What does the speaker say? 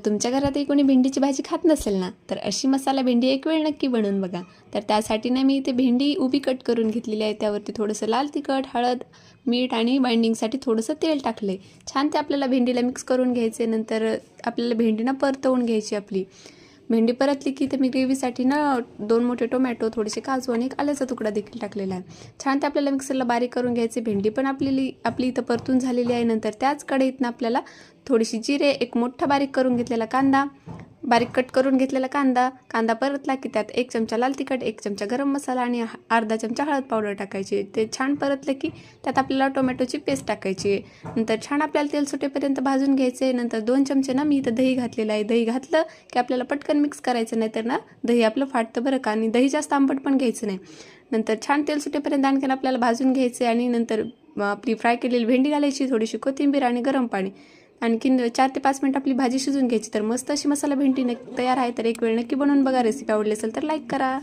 तुमच्या घरातही कोणी भेंडीची भाजी खात नसेल ना, तर अशी मसाला भेंडी एक वेळ नक्की बनवून बघा. तर त्यासाठी ना मी इथे भेंडी उभी कट करून घेतलेली आहे. त्यावरती थोडंसं लाल तिखट, हळद, मीठ आणि बाइंडिंगसाठी थोडंसं तेल टाकलं आहे. छान ते आपल्याला भेंडीला मिक्स करून घ्यायचे. नंतर आपल्याला भेंडी ना परतवून घ्यायची आपली. भेंडी परतली की तर मी ग्रेव्हीसाठी ना 2 मोठे टोमॅटो, थोडेसे काजू आणि एक आल्याचा तुकडा देखील टाकलेला आहे. छान ते आपल्याला मिक्सरला बारीक करून घ्यायचे. भेंडी पण आपली इथं परतून झालेली आहे. नंतर त्याच कढईतनं आपल्याला थोडीशी जिरे, एक मोठा बारीक करून घेतलेला कांदा, बारीक कट करून घेतलेला कांदा परतला की त्यात 1 चमचा लाल तिखट, 1 चमचा गरम मसाला आणि अर्धा चमचा हळद पावडर टाकायची. ते छान परतले की त्यात आपल्याला टोमॅटोची पेस्ट टाकायची. नंतर छान आपल्याला तेल सुटेपर्यंत भाजून घ्यायचे. नंतर 2 चमचे ना मी इथं दही घातलेलं आहे. दही घातलं की आपल्याला पटकन मिक्स करायचं, नाही तर ना दही आपलं फाटतं बरं का. आणि दही जास्त आंबट पण घ्यायचं नाही. नंतर छान तेल सुटेपर्यंत आणखीन आपल्याला भाजून घ्यायचे आणि नंतर आपली फ्राय केलेली भेंडी घालायची, थोडीशी कोथिंबीर आणि गरम पाणी. आणखीन 4 ते 5 मिनिट आपली भाजी शिजून घ्यायची. तर मस्त अशी मसाला भेंडी तयार आहे. तर एक वेळ नक्की बनवून बघा. रेसिपी आवडली असेल तर लाईक करा.